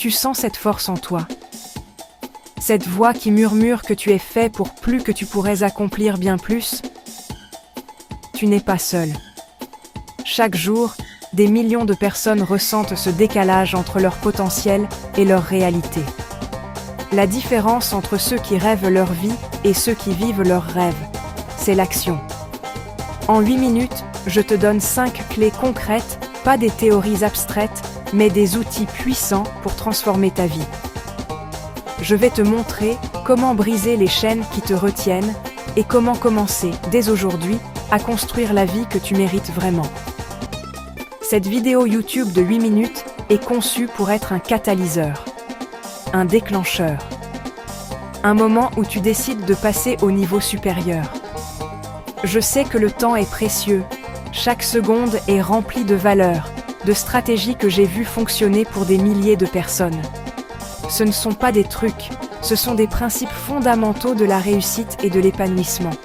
Tu sens cette force en toi. Cette voix qui murmure que tu es fait pour plus, que tu pourrais accomplir bien plus. Tu n'es pas seul. Chaque jour, des millions de personnes ressentent ce décalage entre leur potentiel et leur réalité. La différence entre ceux qui rêvent leur vie et ceux qui vivent leurs rêves, c'est l'action. En 8 minutes, je te donne 5 clés concrètes, pas des théories abstraites, mais des outils puissants pour transformer ta vie. Je vais te montrer comment briser les chaînes qui te retiennent et comment commencer, dès aujourd'hui, à construire la vie que tu mérites vraiment. Cette vidéo YouTube de 8 minutes est conçue pour être un catalyseur, un déclencheur, un moment où tu décides de passer au niveau supérieur. Je sais que le temps est précieux, chaque seconde est remplie de valeurs, de stratégies que j'ai vues fonctionner pour des milliers de personnes. Ce ne sont pas des trucs, ce sont des principes fondamentaux de la réussite et de l'épanouissement.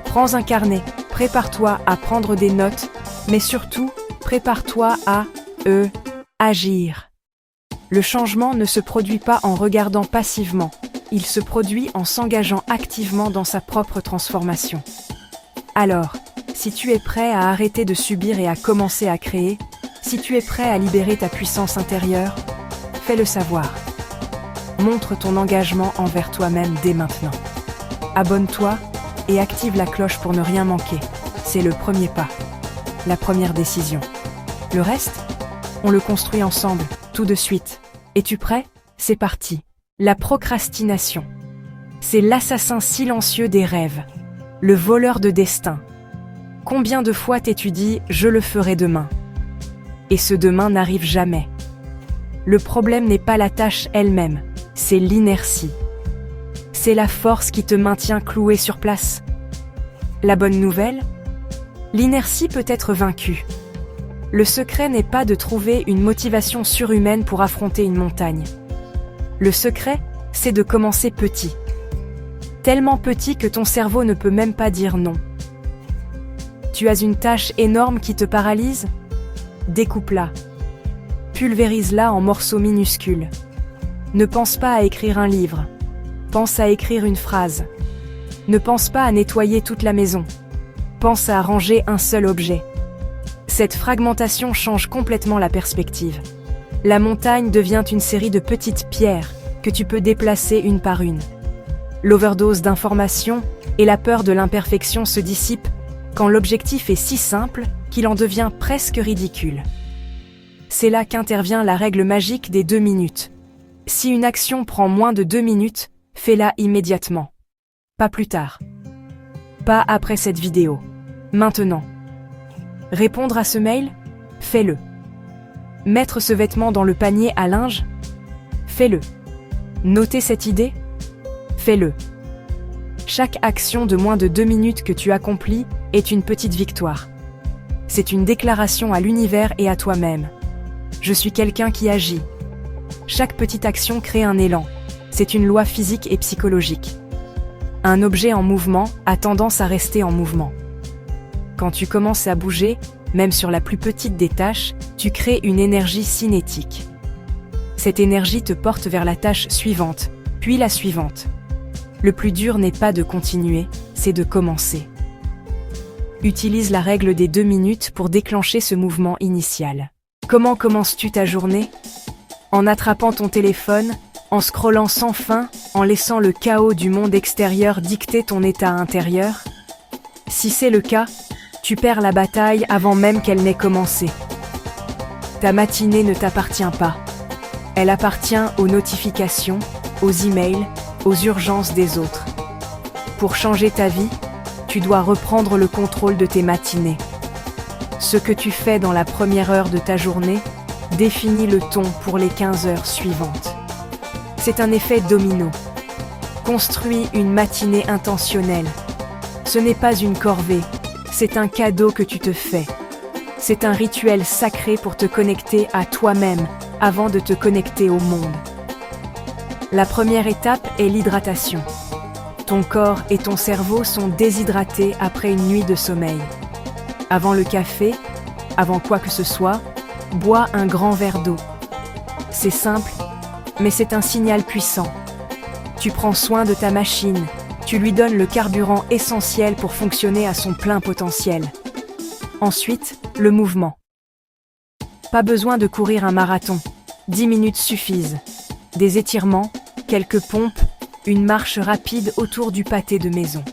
Prends un carnet, prépare-toi à prendre des notes, mais surtout, prépare-toi à agir. Le changement ne se produit pas en regardant passivement, il se produit en s'engageant activement dans sa propre transformation. Alors, si tu es prêt à arrêter de subir et à commencer à créer, si tu es prêt à libérer ta puissance intérieure, fais-le savoir. Montre ton engagement envers toi-même dès maintenant. Abonne-toi et active la cloche pour ne rien manquer. C'est le premier pas, la première décision. Le reste, on le construit ensemble, tout de suite. Es-tu prêt? C'est parti. La procrastination. C'est l'assassin silencieux des rêves, le voleur de destin. Combien de fois t'es-tu dit « je le ferai demain » et ce demain n'arrive jamais. Le problème n'est pas la tâche elle-même, c'est l'inertie. C'est la force qui te maintient cloué sur place. La bonne nouvelle? L'inertie peut être vaincue. Le secret n'est pas de trouver une motivation surhumaine pour affronter une montagne. Le secret, c'est de commencer petit. Tellement petit que ton cerveau ne peut même pas dire non. Tu as une tâche énorme qui te paralyse? Découpe-la. Pulvérise-la en morceaux minuscules. Ne pense pas à écrire un livre. Pense à écrire une phrase. Ne pense pas à nettoyer toute la maison. Pense à ranger un seul objet. Cette fragmentation change complètement la perspective. La montagne devient une série de petites pierres que tu peux déplacer une par une. L'overdose d'informations et la peur de l'imperfection se dissipent quand l'objectif est si simple qu'il en devient presque ridicule. C'est là qu'intervient la règle magique des 2 minutes. Si une action prend moins de 2 minutes, fais-la immédiatement. Pas plus tard. Pas après cette vidéo. Maintenant. Répondre à ce mail? Fais-le. Mettre ce vêtement dans le panier à linge? Fais-le. Noter cette idée? Fais-le. Chaque action de moins de 2 minutes que tu accomplis est une petite victoire. C'est une déclaration à l'univers et à toi-même. Je suis quelqu'un qui agit. Chaque petite action crée un élan. C'est une loi physique et psychologique. Un objet en mouvement a tendance à rester en mouvement. Quand tu commences à bouger, même sur la plus petite des tâches, tu crées une énergie cinétique. Cette énergie te porte vers la tâche suivante, puis la suivante. Le plus dur n'est pas de continuer, c'est de commencer. Utilise la règle des 2 minutes pour déclencher ce mouvement initial. Comment commences-tu ta journée? En attrapant ton téléphone, en scrollant sans fin, en laissant le chaos du monde extérieur dicter ton état intérieur? Si c'est le cas, tu perds la bataille avant même qu'elle n'ait commencé. Ta matinée ne t'appartient pas. Elle appartient aux notifications, aux emails, aux urgences des autres. Pour changer ta vie, tu dois reprendre le contrôle de tes matinées. Ce que tu fais dans la première heure de ta journée définit le ton pour les 15 heures suivantes. C'est un effet domino. Construis une matinée intentionnelle. Ce n'est pas une corvée, c'est un cadeau que tu te fais. C'est un rituel sacré pour te connecter à toi-même avant de te connecter au monde. La première étape est l'hydratation. Ton corps et ton cerveau sont déshydratés après une nuit de sommeil. Avant le café, avant quoi que ce soit, bois un grand verre d'eau. C'est simple, mais c'est un signal puissant. Tu prends soin de ta machine, tu lui donnes le carburant essentiel pour fonctionner à son plein potentiel. Ensuite, le mouvement. Pas besoin de courir un marathon, 10 minutes suffisent. Des étirements, quelques pompes, une marche rapide autour du pâté de maison.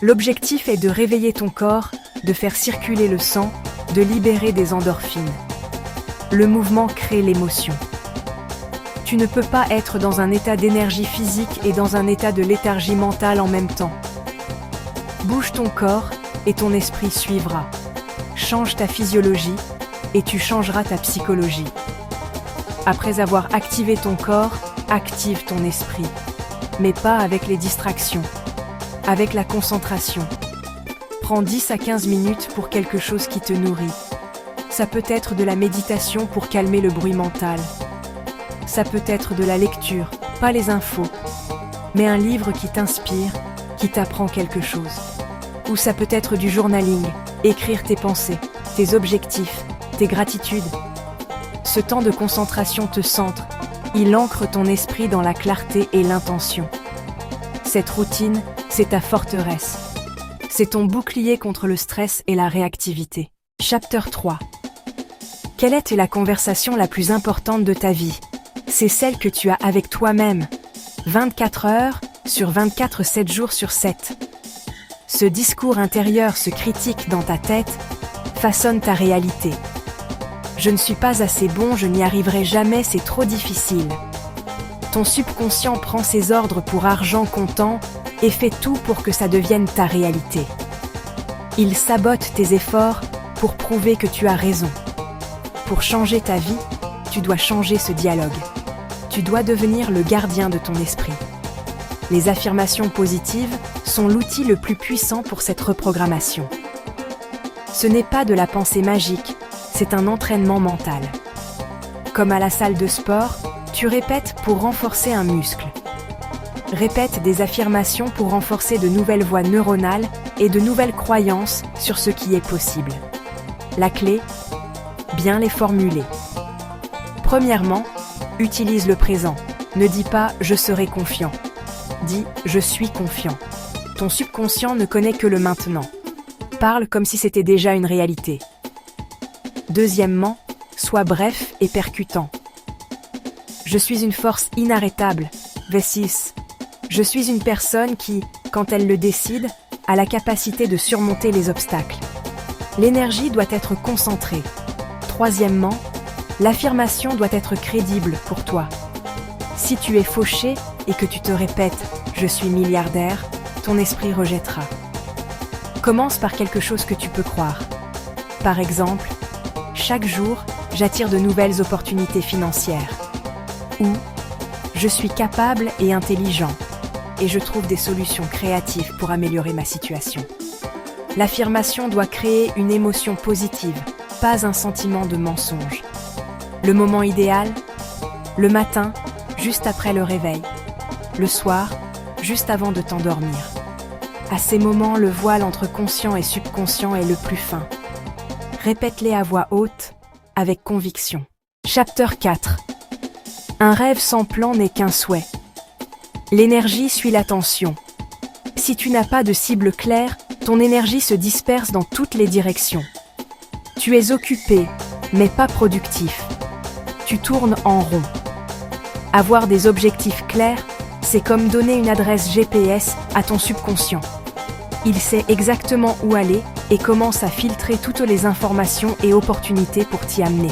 L'objectif est de réveiller ton corps, de faire circuler le sang, de libérer des endorphines. Le mouvement crée l'émotion. Tu ne peux pas être dans un état d'énergie physique et dans un état de léthargie mentale en même temps. Bouge ton corps et ton esprit suivra. Change ta physiologie et tu changeras ta psychologie. Après avoir activé ton corps, active ton esprit. Mais pas avec les distractions, avec la concentration. Prends 10 à 15 minutes pour quelque chose qui te nourrit. Ça peut être de la méditation pour calmer le bruit mental. Ça peut être de la lecture, pas les infos, mais un livre qui t'inspire, qui t'apprend quelque chose. Ou ça peut être du journaling, écrire tes pensées, tes objectifs, tes gratitudes. Ce temps de concentration te centre, il ancre ton esprit dans la clarté et l'intention. Cette routine, c'est ta forteresse. C'est ton bouclier contre le stress et la réactivité. Chapter 3. Quelle est la conversation la plus importante de ta vie? C'est celle que tu as avec toi-même. 24 heures sur 24, 7 jours sur 7. Ce discours intérieur, ce critique dans ta tête, façonne ta réalité. Je ne suis pas assez bon, je n'y arriverai jamais, c'est trop difficile. Ton subconscient prend ses ordres pour argent comptant et fait tout pour que ça devienne ta réalité. Il sabote tes efforts pour prouver que tu as raison. Pour changer ta vie, tu dois changer ce dialogue. Tu dois devenir le gardien de ton esprit. Les affirmations positives sont l'outil le plus puissant pour cette reprogrammation. Ce n'est pas de la pensée magique, c'est un entraînement mental. Comme à la salle de sport, tu répètes pour renforcer un muscle. Répète des affirmations pour renforcer de nouvelles voies neuronales et de nouvelles croyances sur ce qui est possible. La clé, bien les formuler. Premièrement, utilise le présent. Ne dis pas « je serai confiant ». Dis « je suis confiant ». Ton subconscient ne connaît que le maintenant. Parle comme si c'était déjà une réalité. Deuxièmement, sois bref et percutant. Je suis une force inarrêtable. V6. Je suis une personne qui, quand elle le décide, a la capacité de surmonter les obstacles. L'énergie doit être concentrée. Troisièmement, l'affirmation doit être crédible pour toi. Si tu es fauché et que tu te répètes « je suis milliardaire », ton esprit rejettera. Commence par quelque chose que tu peux croire. Par exemple, chaque jour, j'attire de nouvelles opportunités financières. Ou, je suis capable et intelligent, et je trouve des solutions créatives pour améliorer ma situation. L'affirmation doit créer une émotion positive, pas un sentiment de mensonge. Le moment idéal, le matin, juste après le réveil. Le soir, juste avant de t'endormir. À ces moments, le voile entre conscient et subconscient est le plus fin. Répète-les à voix haute, avec conviction. Chapter 4. Un rêve sans plan n'est qu'un souhait. L'énergie suit l'attention. Si tu n'as pas de cible claire, ton énergie se disperse dans toutes les directions. Tu es occupé, mais pas productif. Tu tournes en rond. Avoir des objectifs clairs, c'est comme donner une adresse GPS à ton subconscient. Il sait exactement où aller et commence à filtrer toutes les informations et opportunités pour t'y amener.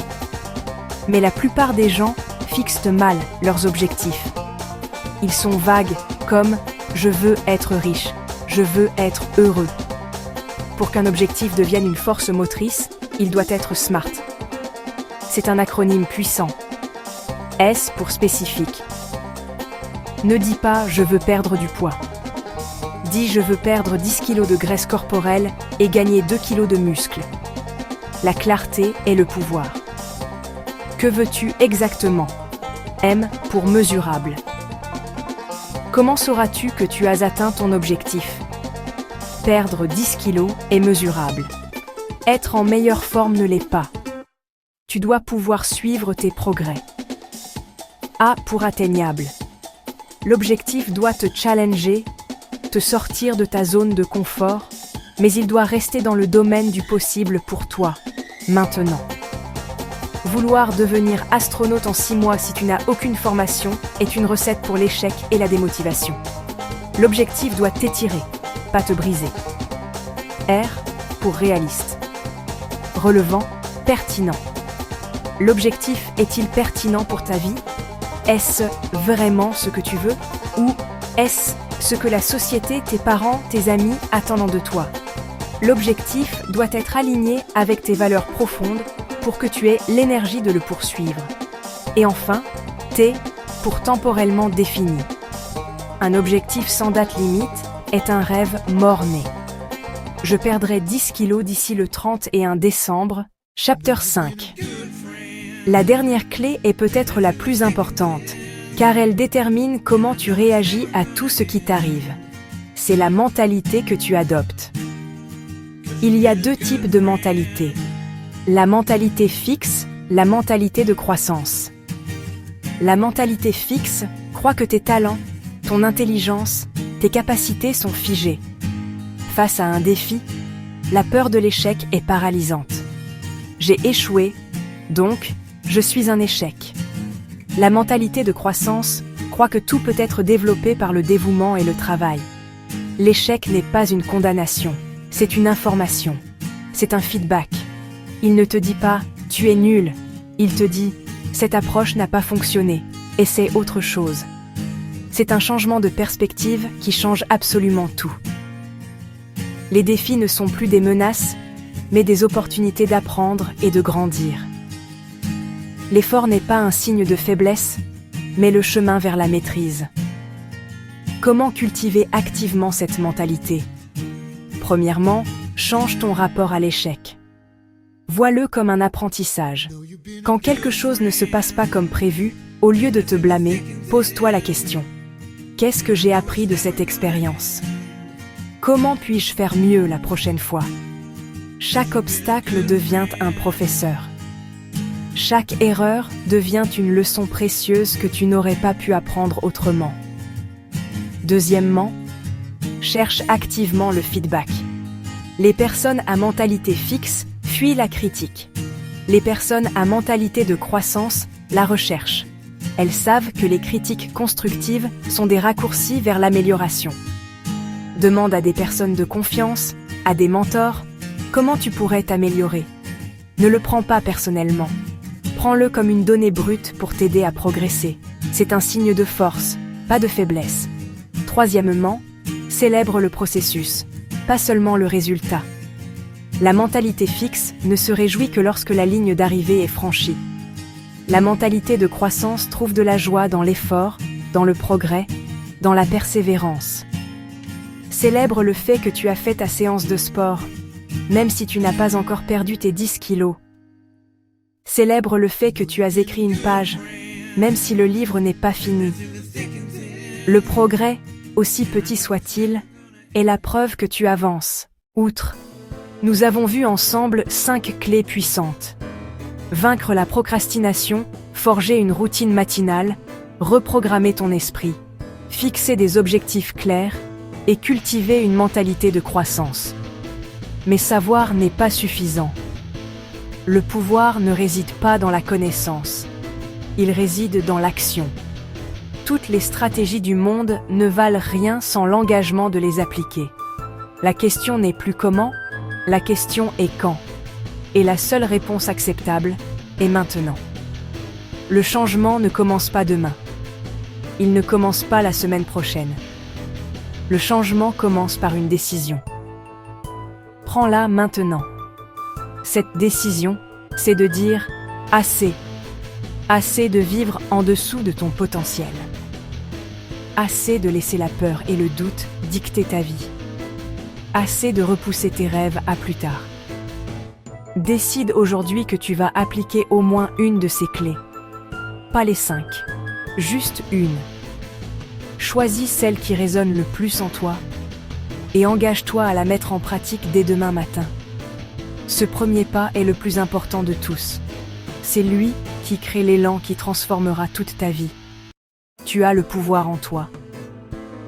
Mais la plupart des gens fixent mal leurs objectifs. Ils sont vagues, comme « je veux être riche »,« je veux être heureux ». Pour qu'un objectif devienne une force motrice, il doit être SMART. C'est un acronyme puissant. S pour spécifique. Ne dis pas « je veux perdre du poids ». Dis « je veux perdre 10 kg de graisse corporelle et gagner 2 kg de muscles ». La clarté est le pouvoir. Que veux-tu exactement? M pour mesurable. Comment sauras-tu que tu as atteint ton objectif? Perdre 10 kg est mesurable. Être en meilleure forme ne l'est pas. Tu dois pouvoir suivre tes progrès. A pour atteignable. L'objectif doit te challenger, te sortir de ta zone de confort, mais il doit rester dans le domaine du possible pour toi, maintenant. Vouloir devenir astronaute en 6 mois si tu n'as aucune formation est une recette pour l'échec et la démotivation. L'objectif doit t'étirer, pas te briser. R pour réaliste. Relevant, pertinent. L'objectif est-il pertinent pour ta vie? Est-ce vraiment ce que tu veux? Ou est-ce ce que la société, tes parents, tes amis attendent de toi? L'objectif doit être aligné avec tes valeurs profondes pour que tu aies l'énergie de le poursuivre. Et enfin, T pour temporellement défini. Un objectif sans date limite est un rêve mort-né. Je perdrai 10 kilos d'ici le 31 décembre, chapitre 5. La dernière clé est peut-être la plus importante, car elle détermine comment tu réagis à tout ce qui t'arrive. C'est la mentalité que tu adoptes. Il y a 2 types de mentalité. La mentalité fixe, la mentalité de croissance. La mentalité fixe croit que tes talents, ton intelligence, tes capacités sont figées. Face à un défi, la peur de l'échec est paralysante. J'ai échoué, donc je suis un échec. La mentalité de croissance croit que tout peut être développé par le dévouement et le travail. L'échec n'est pas une condamnation, c'est une information. C'est un feedback. Il ne te dit pas « tu es nul », il te dit « cette approche n'a pas fonctionné, essaie autre chose ». C'est un changement de perspective qui change absolument tout. Les défis ne sont plus des menaces, mais des opportunités d'apprendre et de grandir. L'effort n'est pas un signe de faiblesse, mais le chemin vers la maîtrise. Comment cultiver activement cette mentalité? Premièrement, change ton rapport à l'échec. Vois-le comme un apprentissage. Quand quelque chose ne se passe pas comme prévu, au lieu de te blâmer, pose-toi la question. Qu'est-ce que j'ai appris de cette expérience? Comment puis-je faire mieux la prochaine fois? Chaque obstacle devient un professeur. Chaque erreur devient une leçon précieuse que tu n'aurais pas pu apprendre autrement. Deuxièmement, cherche activement le feedback. Les personnes à mentalité fixe fuient la critique. Les personnes à mentalité de croissance la recherchent. Elles savent que les critiques constructives sont des raccourcis vers l'amélioration. Demande à des personnes de confiance, à des mentors, comment tu pourrais t'améliorer. Ne le prends pas personnellement. Prends-le comme une donnée brute pour t'aider à progresser. C'est un signe de force, pas de faiblesse. Troisièmement, célèbre le processus, pas seulement le résultat. La mentalité fixe ne se réjouit que lorsque la ligne d'arrivée est franchie. La mentalité de croissance trouve de la joie dans l'effort, dans le progrès, dans la persévérance. Célèbre le fait que tu as fait ta séance de sport, même si tu n'as pas encore perdu tes 10 kilos. Célèbre le fait que tu as écrit une page, même si le livre n'est pas fini. Le progrès, aussi petit soit-il, est la preuve que tu avances. Outre, nous avons vu ensemble 5 clés puissantes. Vaincre la procrastination, forger une routine matinale, reprogrammer ton esprit, fixer des objectifs clairs et cultiver une mentalité de croissance. Mais savoir n'est pas suffisant. Le pouvoir ne réside pas dans la connaissance. Il réside dans l'action. Toutes les stratégies du monde ne valent rien sans l'engagement de les appliquer. La question n'est plus comment, la question est quand. Et la seule réponse acceptable est maintenant. Le changement ne commence pas demain. Il ne commence pas la semaine prochaine. Le changement commence par une décision. Prends-la maintenant. Cette décision, c'est de dire « assez ». Assez de vivre en dessous de ton potentiel. Assez de laisser la peur et le doute dicter ta vie. Assez de repousser tes rêves à plus tard. Décide aujourd'hui que tu vas appliquer au moins une de ces clés. Pas les 5, juste une. Choisis celle qui résonne le plus en toi et engage-toi à la mettre en pratique dès demain matin. Ce premier pas est le plus important de tous. C'est lui qui crée l'élan qui transformera toute ta vie. Tu as le pouvoir en toi.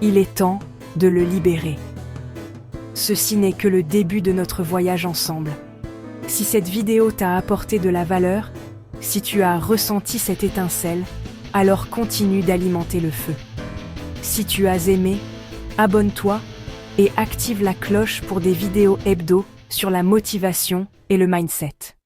Il est temps de le libérer. Ceci n'est que le début de notre voyage ensemble. Si cette vidéo t'a apporté de la valeur, si tu as ressenti cette étincelle, alors continue d'alimenter le feu. Si tu as aimé, abonne-toi et active la cloche pour des vidéos hebdo sur la motivation et le mindset.